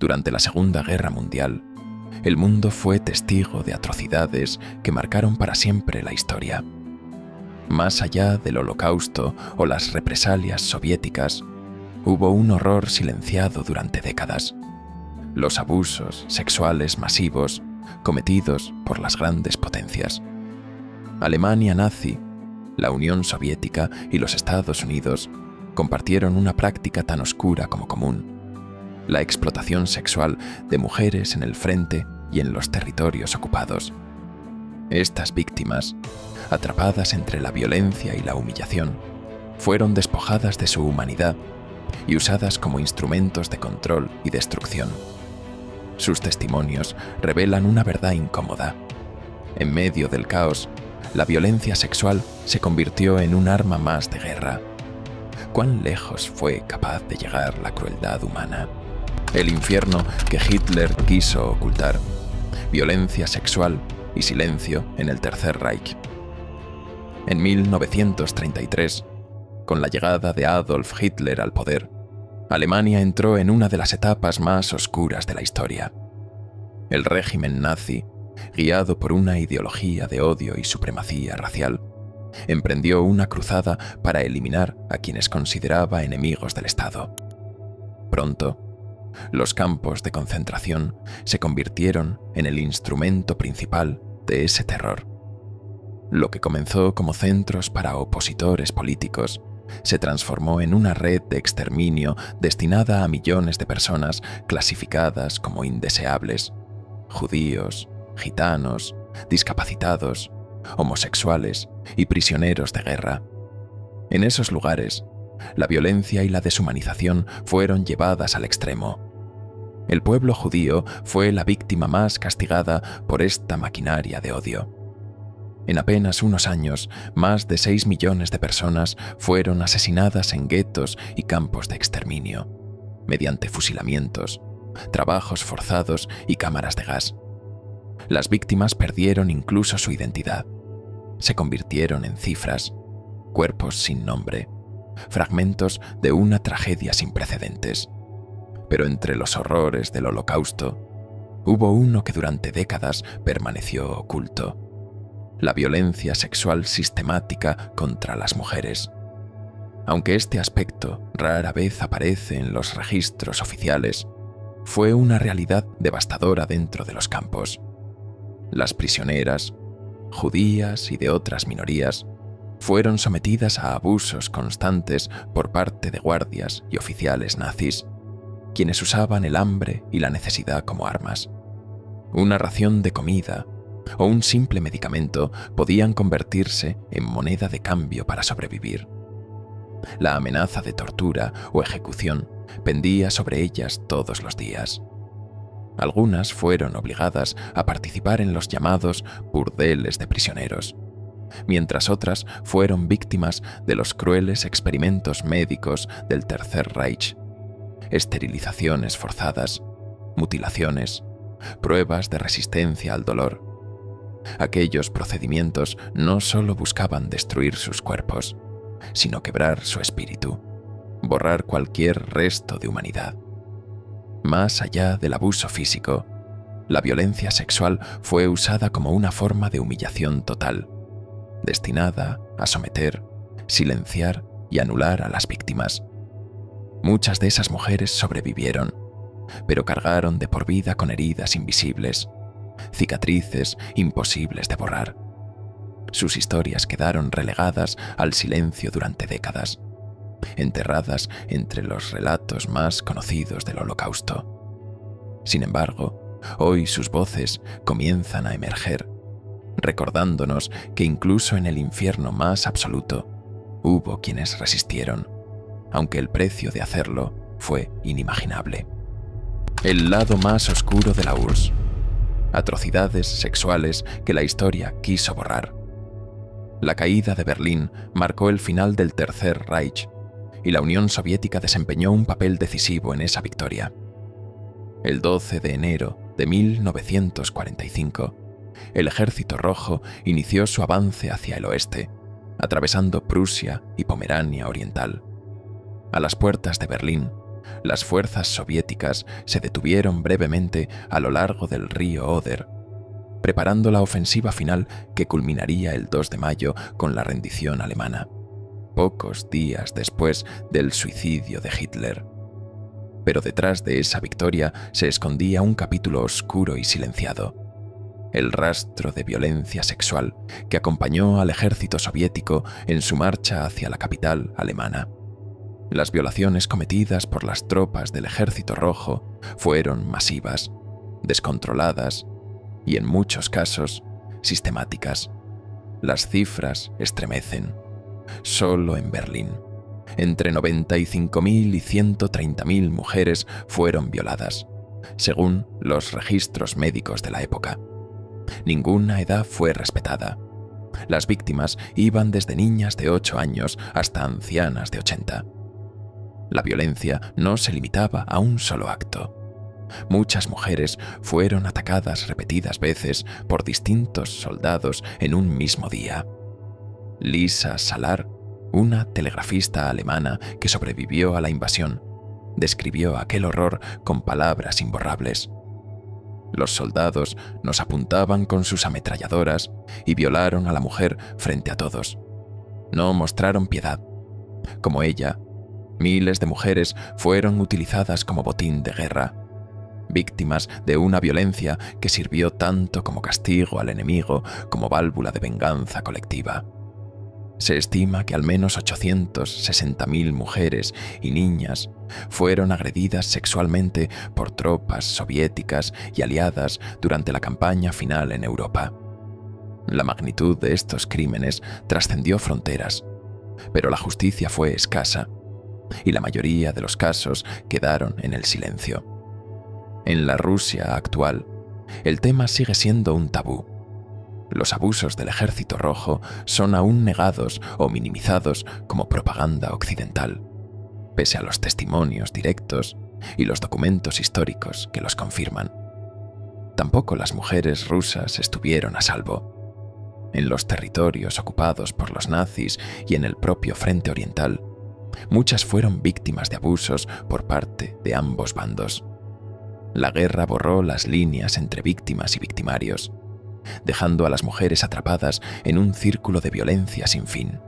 Durante la Segunda Guerra Mundial, el mundo fue testigo de atrocidades que marcaron para siempre la historia. Más allá del Holocausto o las represalias soviéticas, hubo un horror silenciado durante décadas: los abusos sexuales masivos cometidos por las grandes potencias. Alemania nazi, la Unión Soviética y los Estados Unidos compartieron una práctica tan oscura como común: la explotación sexual de mujeres en el frente y en los territorios ocupados. Estas víctimas, atrapadas entre la violencia y la humillación, fueron despojadas de su humanidad y usadas como instrumentos de control y destrucción. Sus testimonios revelan una verdad incómoda. En medio del caos, la violencia sexual se convirtió en un arma más de guerra. ¿Cuán lejos fue capaz de llegar la crueldad humana? El infierno que Hitler quiso ocultar: violencia sexual y silencio en el Tercer Reich. En 1933, con la llegada de Adolf Hitler al poder, Alemania entró en una de las etapas más oscuras de la historia. El régimen nazi, guiado por una ideología de odio y supremacía racial, emprendió una cruzada para eliminar a quienes consideraba enemigos del Estado. Pronto, los campos de concentración se convirtieron en el instrumento principal de ese terror. Lo que comenzó como centros para opositores políticos se transformó en una red de exterminio destinada a millones de personas clasificadas como indeseables: judíos, gitanos, discapacitados, homosexuales y prisioneros de guerra. En esos lugares, la violencia y la deshumanización fueron llevadas al extremo. El pueblo judío fue la víctima más castigada por esta maquinaria de odio. En apenas unos años, más de 6 millones de personas fueron asesinadas en guetos y campos de exterminio, mediante fusilamientos, trabajos forzados y cámaras de gas. Las víctimas perdieron incluso su identidad. Se convirtieron en cifras, cuerpos sin nombre, fragmentos de una tragedia sin precedentes. Pero entre los horrores del Holocausto, hubo uno que durante décadas permaneció oculto: la violencia sexual sistemática contra las mujeres. Aunque este aspecto rara vez aparece en los registros oficiales, fue una realidad devastadora dentro de los campos. Las prisioneras, judías y de otras minorías, fueron sometidas a abusos constantes por parte de guardias y oficiales nazis, quienes usaban el hambre y la necesidad como armas. Una ración de comida o un simple medicamento podían convertirse en moneda de cambio para sobrevivir. La amenaza de tortura o ejecución pendía sobre ellas todos los días. Algunas fueron obligadas a participar en los llamados burdeles de prisioneros, mientras otras fueron víctimas de los crueles experimentos médicos del Tercer Reich: esterilizaciones forzadas, mutilaciones, pruebas de resistencia al dolor. Aquellos procedimientos no solo buscaban destruir sus cuerpos, sino quebrar su espíritu, borrar cualquier resto de humanidad. Más allá del abuso físico, la violencia sexual fue usada como una forma de humillación total, destinada a someter, silenciar y anular a las víctimas. Muchas de esas mujeres sobrevivieron, pero cargaron de por vida con heridas invisibles, cicatrices imposibles de borrar. Sus historias quedaron relegadas al silencio durante décadas, enterradas entre los relatos más conocidos del Holocausto. Sin embargo, hoy sus voces comienzan a emerger, recordándonos que incluso en el infierno más absoluto hubo quienes resistieron, aunque el precio de hacerlo fue inimaginable. El lado más oscuro de la URSS: atrocidades sexuales que la historia quiso borrar. La caída de Berlín marcó el final del Tercer Reich, y la Unión Soviética desempeñó un papel decisivo en esa victoria. El 12 de enero de 1945, el Ejército Rojo inició su avance hacia el oeste, atravesando Prusia y Pomerania Oriental. A las puertas de Berlín, las fuerzas soviéticas se detuvieron brevemente a lo largo del río Oder, preparando la ofensiva final que culminaría el 2 de mayo con la rendición alemana, pocos días después del suicidio de Hitler. Pero detrás de esa victoria se escondía un capítulo oscuro y silenciado: el rastro de violencia sexual que acompañó al ejército soviético en su marcha hacia la capital alemana. Las violaciones cometidas por las tropas del Ejército Rojo fueron masivas, descontroladas y, en muchos casos, sistemáticas. Las cifras estremecen. Solo en Berlín, entre 95.000 y 130.000 mujeres fueron violadas, según los registros médicos de la época. Ninguna edad fue respetada. Las víctimas iban desde niñas de 8 años hasta ancianas de 80. La violencia no se limitaba a un solo acto. Muchas mujeres fueron atacadas repetidas veces por distintos soldados en un mismo día. Lisa Salar, una telegrafista alemana que sobrevivió a la invasión, describió aquel horror con palabras imborrables. Los soldados nos apuntaban con sus ametralladoras y violaron a la mujer frente a todos. No mostraron piedad. Como ella, miles de mujeres fueron utilizadas como botín de guerra, víctimas de una violencia que sirvió tanto como castigo al enemigo como válvula de venganza colectiva. Se estima que al menos 860.000 mujeres y niñas fueron agredidas sexualmente por tropas soviéticas y aliadas durante la campaña final en Europa. La magnitud de estos crímenes trascendió fronteras, pero la justicia fue escasa y la mayoría de los casos quedaron en el silencio. En la Rusia actual, el tema sigue siendo un tabú. Los abusos del Ejército Rojo son aún negados o minimizados como propaganda occidental, pese a los testimonios directos y los documentos históricos que los confirman. Tampoco las mujeres rusas estuvieron a salvo. En los territorios ocupados por los nazis y en el propio Frente Oriental, muchas fueron víctimas de abusos por parte de ambos bandos. La guerra borró las líneas entre víctimas y victimarios, dejando a las mujeres atrapadas en un círculo de violencia sin fin.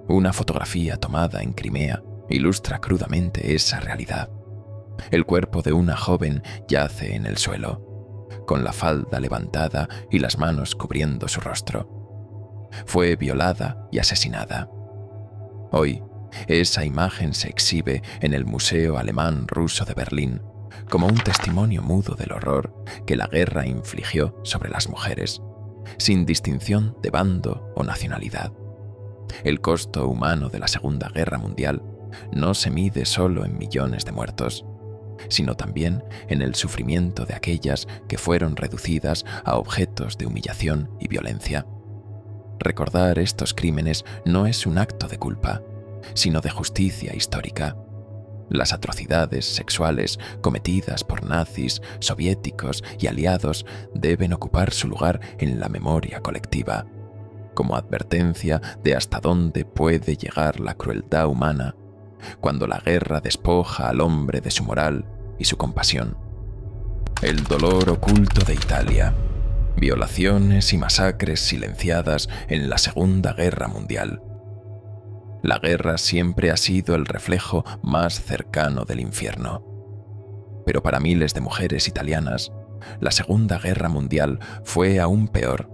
Una fotografía tomada en Crimea ilustra crudamente esa realidad. El cuerpo de una joven yace en el suelo, con la falda levantada y las manos cubriendo su rostro. Fue violada y asesinada. Hoy, esa imagen se exhibe en el Museo Alemán Ruso de Berlín como un testimonio mudo del horror que la guerra infligió sobre las mujeres, sin distinción de bando o nacionalidad. El costo humano de la Segunda Guerra Mundial no se mide solo en millones de muertos, sino también en el sufrimiento de aquellas que fueron reducidas a objetos de humillación y violencia. Recordar estos crímenes no es un acto de culpa, sino de justicia histórica. Las atrocidades sexuales cometidas por nazis, soviéticos y aliados deben ocupar su lugar en la memoria colectiva, como advertencia de hasta dónde puede llegar la crueldad humana cuando la guerra despoja al hombre de su moral y su compasión. El dolor oculto de Italia. Violaciones y masacres silenciadas en la Segunda Guerra Mundial. La guerra siempre ha sido el reflejo más cercano del infierno. Pero para miles de mujeres italianas, la Segunda Guerra Mundial fue aún peor.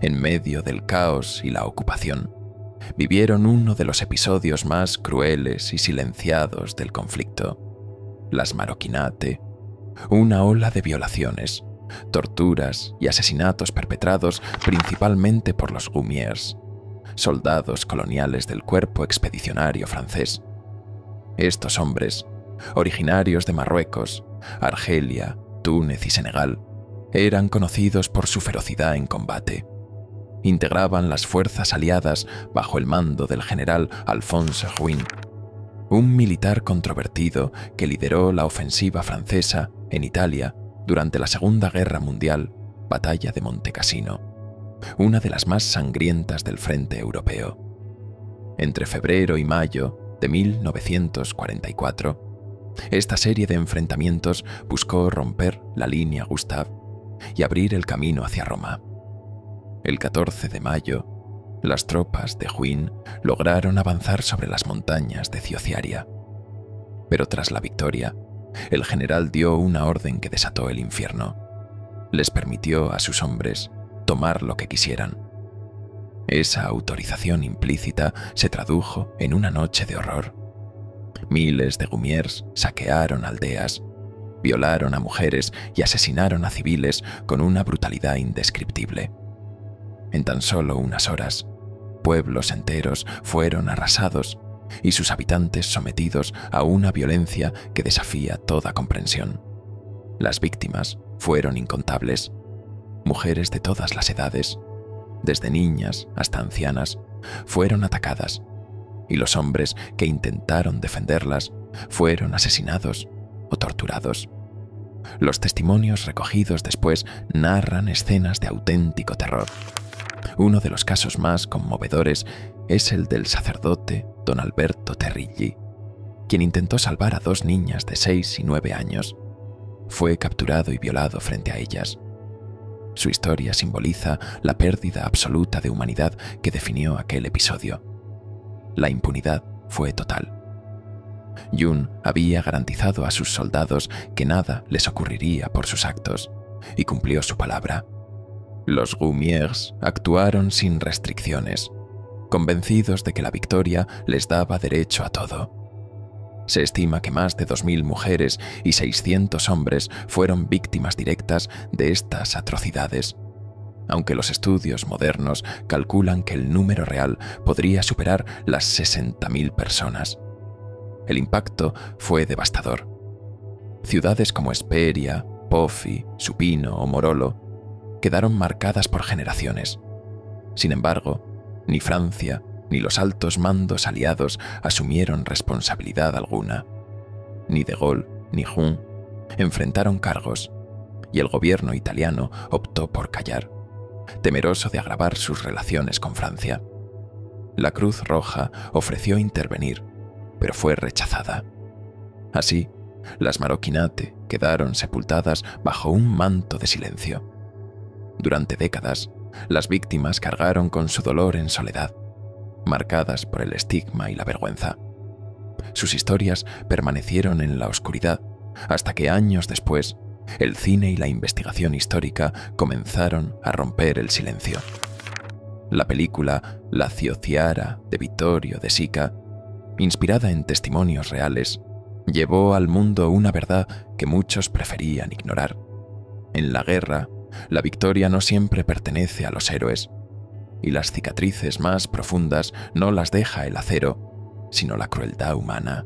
En medio del caos y la ocupación, vivieron uno de los episodios más crueles y silenciados del conflicto: las maroquinate, una ola de violaciones, torturas y asesinatos perpetrados principalmente por los Gaumiers, soldados coloniales del Cuerpo Expedicionario francés. Estos hombres, originarios de Marruecos, Argelia, Túnez y Senegal, eran conocidos por su ferocidad en combate. Integraban las fuerzas aliadas bajo el mando del general Alphonse Juin, un militar controvertido que lideró la ofensiva francesa en Italia durante la Segunda Guerra Mundial, Batalla de Monte Cassino, una de las más sangrientas del frente europeo. Entre febrero y mayo de 1944, esta serie de enfrentamientos buscó romper la línea Gustav y abrir el camino hacia Roma. El 14 de mayo, las tropas de Juin lograron avanzar sobre las montañas de Ciociaria. Pero tras la victoria, el general dio una orden que desató el infierno. Les permitió a sus hombres tomar lo que quisieran. Esa autorización implícita se tradujo en una noche de horror. Miles de gumiers saquearon aldeas, violaron a mujeres y asesinaron a civiles con una brutalidad indescriptible. En tan solo unas horas, pueblos enteros fueron arrasados y sus habitantes sometidos a una violencia que desafía toda comprensión. Las víctimas fueron incontables, mujeres de todas las edades, desde niñas hasta ancianas, fueron atacadas, y los hombres que intentaron defenderlas fueron asesinados o torturados. Los testimonios recogidos después narran escenas de auténtico terror. Uno de los casos más conmovedores es el del sacerdote don Alberto Terrilli, quien intentó salvar a 2 niñas de 6 y 9 años. Fue capturado y violado frente a ellas. Su historia simboliza la pérdida absoluta de humanidad que definió aquel episodio. La impunidad fue total. Jun había garantizado a sus soldados que nada les ocurriría por sus actos, y cumplió su palabra. Los Gumiers actuaron sin restricciones, convencidos de que la victoria les daba derecho a todo. Se estima que más de 2000 mujeres y 600 hombres fueron víctimas directas de estas atrocidades, aunque los estudios modernos calculan que el número real podría superar las 60.000 personas. El impacto fue devastador. Ciudades como Esperia, Pofi, Supino o Morolo quedaron marcadas por generaciones. Sin embargo, ni Francia ni los altos mandos aliados asumieron responsabilidad alguna. Ni de Gaulle ni Jun enfrentaron cargos, y el gobierno italiano optó por callar, temeroso de agravar sus relaciones con Francia. La Cruz Roja ofreció intervenir, pero fue rechazada. Así, las Maroquinate quedaron sepultadas bajo un manto de silencio. Durante décadas, las víctimas cargaron con su dolor en soledad, marcadas por el estigma y la vergüenza. Sus historias permanecieron en la oscuridad hasta que años después, el cine y la investigación histórica comenzaron a romper el silencio. La película La Ciociara de Vittorio De Sica, inspirada en testimonios reales, llevó al mundo una verdad que muchos preferían ignorar. En la guerra, la victoria no siempre pertenece a los héroes, y las cicatrices más profundas no las deja el acero, sino la crueldad humana.